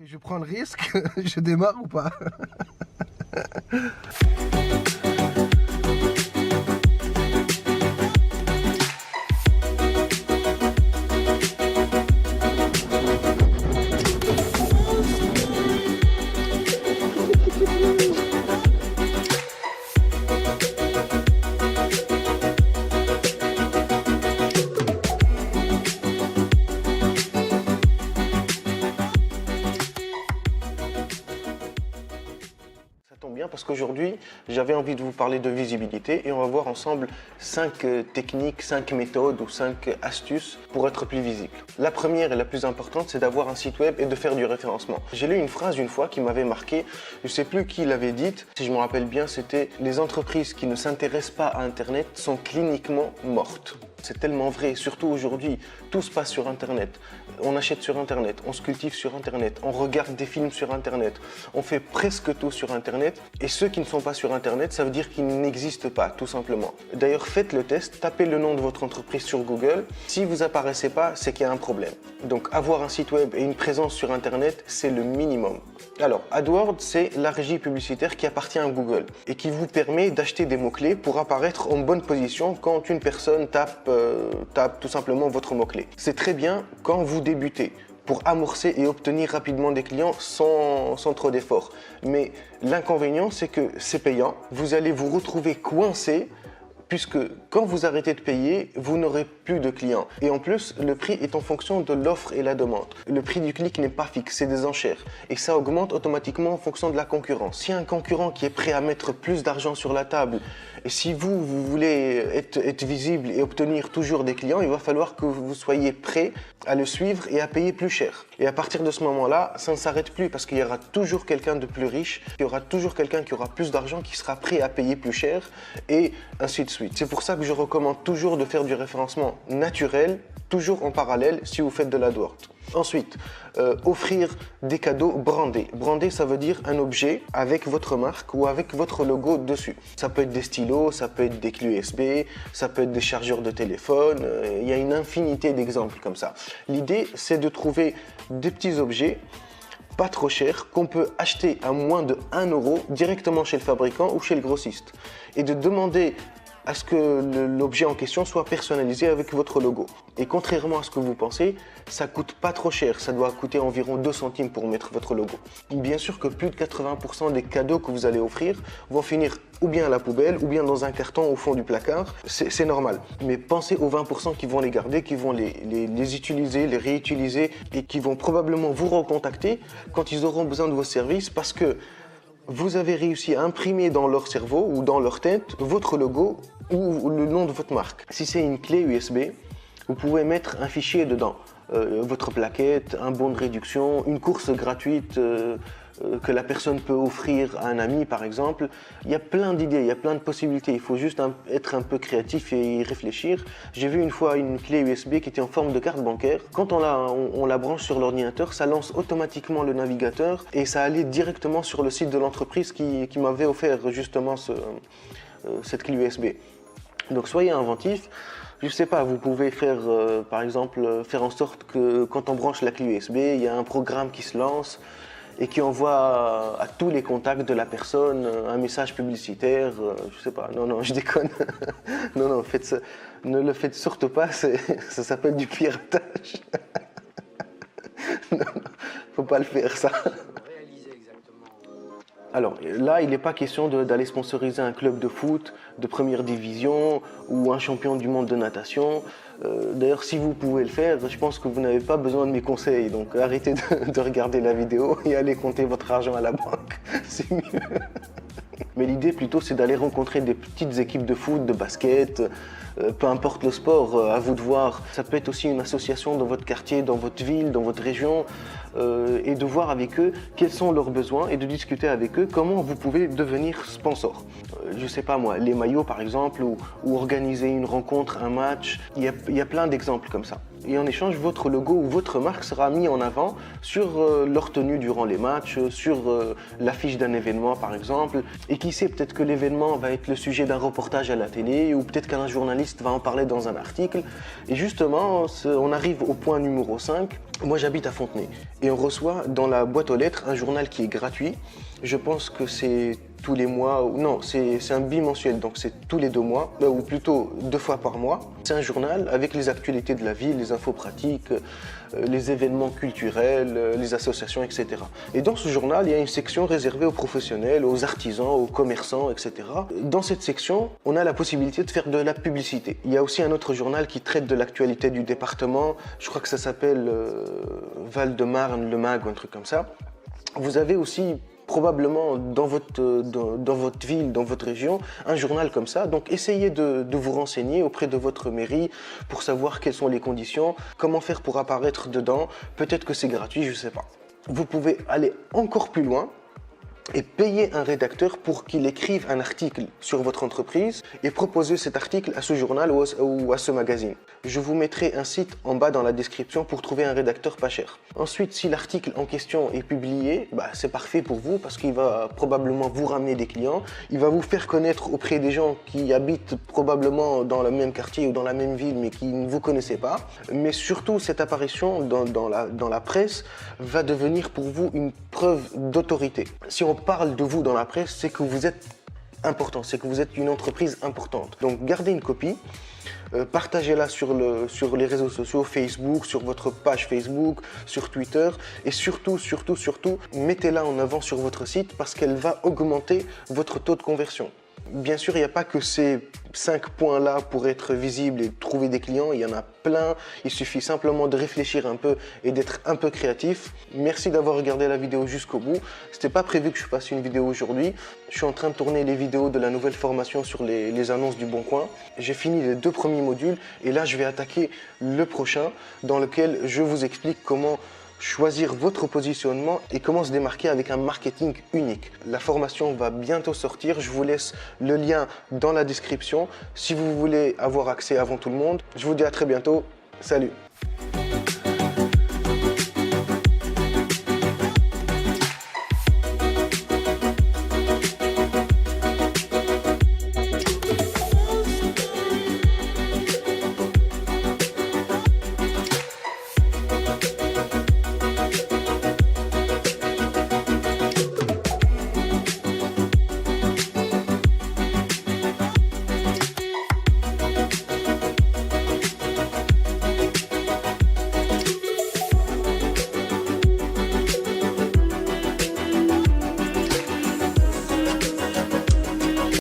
Je prends le risque, je démarre ou pas? Ça tombe bien parce qu'aujourd'hui, j'avais envie de vous parler de visibilité et on va voir ensemble 5 techniques, 5 méthodes ou 5 astuces pour être plus visible. La première et la plus importante, c'est d'avoir un site web et de faire du référencement. J'ai lu une phrase une fois qui m'avait marqué, je ne sais plus qui l'avait dite, si je me rappelle bien, c'était « Les entreprises qui ne s'intéressent pas à Internet sont cliniquement mortes ». C'est tellement vrai, surtout aujourd'hui, tout se passe sur Internet. On achète sur Internet, on se cultive sur Internet, on regarde des films sur Internet, on fait presque tout sur Internet. Et ceux qui ne sont pas sur Internet, ça veut dire qu'ils n'existent pas, tout simplement. D'ailleurs, faites le test, tapez le nom de votre entreprise sur Google. Si vous apparaissez pas, c'est qu'il y a un problème. Donc, avoir un site web et une présence sur Internet, c'est le minimum. Alors, AdWords, c'est la régie publicitaire qui appartient à Google et qui vous permet d'acheter des mots-clés pour apparaître en bonne position quand une personne tape tout simplement votre mot-clé. C'est très bien quand vous débutez pour amorcer et obtenir rapidement des clients sans trop d'efforts. Mais l'inconvénient, c'est que c'est payant. Vous allez vous retrouver coincé puisque quand vous arrêtez de payer, vous n'aurez plus de clients. Et en plus, le prix est en fonction de l'offre et la demande. Le prix du clic n'est pas fixe, c'est des enchères. Et ça augmente automatiquement en fonction de la concurrence. S'il y a un concurrent qui est prêt à mettre plus d'argent sur la table, et si vous voulez être visible et obtenir toujours des clients, il va falloir que vous soyez prêt à le suivre et à payer plus cher. Et à partir de ce moment-là, ça ne s'arrête plus parce qu'il y aura toujours quelqu'un de plus riche, il y aura toujours quelqu'un qui aura plus d'argent, qui sera prêt à payer plus cher et ainsi de suite. C'est pour ça que je recommande toujours de faire du référencement naturel, toujours en parallèle si vous faites de l'AdWords. Ensuite, offrir des cadeaux brandés. Brandé, ça veut dire un objet avec votre marque ou avec votre logo dessus. Ça peut être des stylos, ça peut être des clés USB, ça peut être des chargeurs de téléphone. Il y a une infinité d'exemples comme ça. L'idée, c'est de trouver des petits objets pas trop chers qu'on peut acheter à moins de 1 euro directement chez le fabricant ou chez le grossiste et de demander à ce que l'objet en question soit personnalisé avec votre logo. Et contrairement à ce que vous pensez, ça coûte pas trop cher. Ça doit coûter environ 2 centimes pour mettre votre logo. Bien sûr que plus de 80% des cadeaux que vous allez offrir vont finir ou bien à la poubelle ou bien dans un carton au fond du placard. C'est normal. Mais pensez aux 20% qui vont les garder, qui vont les utiliser, les réutiliser et qui vont probablement vous recontacter quand ils auront besoin de vos services parce que vous avez réussi à imprimer dans leur cerveau ou dans leur tête votre logo ou le nom de votre marque. Si c'est une clé USB, vous pouvez mettre un fichier dedans, votre plaquette, un bon de réduction, une course gratuite que la personne peut offrir à un ami par exemple. Il y a plein d'idées, il y a plein de possibilités, il faut juste être un peu créatif et y réfléchir. J'ai vu une fois une clé USB qui était en forme de carte bancaire. Quand on la branche sur l'ordinateur, ça lance automatiquement le navigateur et ça allait directement sur le site de l'entreprise qui m'avait offert justement cette clé USB. Donc soyez inventifs. Je sais pas, vous pouvez faire, par exemple, faire en sorte que quand on branche la clé USB, il y a un programme qui se lance et qui envoie à tous les contacts de la personne un message publicitaire, je sais pas, non, je déconne. non, faites ça, ne le faites surtout pas, ça s'appelle du piratage. Non, faut pas le faire ça. Alors là, il n'est pas question d'aller sponsoriser un club de foot de première division ou un champion du monde de natation. D'ailleurs, si vous pouvez le faire, je pense que vous n'avez pas besoin de mes conseils. Donc arrêtez de regarder la vidéo et allez compter votre argent à la banque. C'est mieux. Mais l'idée plutôt, c'est d'aller rencontrer des petites équipes de foot, de basket, peu importe le sport, à vous de voir. Ça peut être aussi une association dans votre quartier, dans votre ville, dans votre région, et de voir avec eux quels sont leurs besoins et de discuter avec eux comment vous pouvez devenir sponsor. Je sais pas moi, les maillots par exemple, ou organiser une rencontre, un match, il y a plein d'exemples comme ça. et en échange, votre logo ou votre marque sera mis en avant sur leur tenue durant les matchs, sur l'affiche d'un événement par exemple. Et qui sait, peut-être que l'événement va être le sujet d'un reportage à la télé ou peut-être qu'un journaliste va en parler dans un article. Et justement, on arrive au point numéro 5. Moi, j'habite à Fontenay et on reçoit dans la boîte aux lettres un journal qui est gratuit. Je pense que c'est tous les mois, non, c'est un bimensuel, donc c'est tous les 2 mois, ou plutôt 2 fois par mois. C'est un journal avec les actualités de la ville, les infos pratiques, les événements culturels, les associations, etc. Et dans ce journal, il y a une section réservée aux professionnels, aux artisans, aux commerçants, etc. Dans cette section, on a la possibilité de faire de la publicité. Il y a aussi un autre journal qui traite de l'actualité du département, je crois que ça s'appelle Val-de-Marne, Le Mag ou un truc comme ça. Vous avez aussi probablement dans votre ville, dans votre région, un journal comme ça. Donc essayez de vous renseigner auprès de votre mairie pour savoir quelles sont les conditions, comment faire pour apparaître dedans. Peut-être que c'est gratuit, je ne sais pas. Vous pouvez aller encore plus loin et payer un rédacteur pour qu'il écrive un article sur votre entreprise et proposer cet article à ce journal ou à ce magazine. Je vous mettrai un site en bas dans la description pour trouver un rédacteur pas cher. Ensuite, si l'article en question est publié, c'est parfait pour vous parce qu'il va probablement vous ramener des clients. Il va vous faire connaître auprès des gens qui habitent probablement dans le même quartier ou dans la même ville mais qui ne vous connaissaient pas. Mais surtout, cette apparition dans la presse va devenir pour vous une preuve d'autorité. Si on parle de vous dans la presse, c'est que vous êtes important, c'est que vous êtes une entreprise importante. Donc gardez une copie, partagez-la sur les réseaux sociaux, Facebook, sur votre page Facebook, sur Twitter et surtout, mettez-la en avant sur votre site parce qu'elle va augmenter votre taux de conversion. Bien sûr, il n'y a pas que ces 5 points-là pour être visible et trouver des clients, il y en a plein. Il suffit simplement de réfléchir un peu et d'être un peu créatif. Merci d'avoir regardé la vidéo jusqu'au bout. C'était pas prévu que je fasse une vidéo aujourd'hui. Je suis en train de tourner les vidéos de la nouvelle formation sur les annonces du Bon Coin. J'ai fini les 2 premiers modules et là, je vais attaquer le prochain dans lequel je vous explique comment choisir votre positionnement et comment se démarquer avec un marketing unique. La formation va bientôt sortir, je vous laisse le lien dans la description si vous voulez avoir accès avant tout le monde. Je vous dis à très bientôt, salut!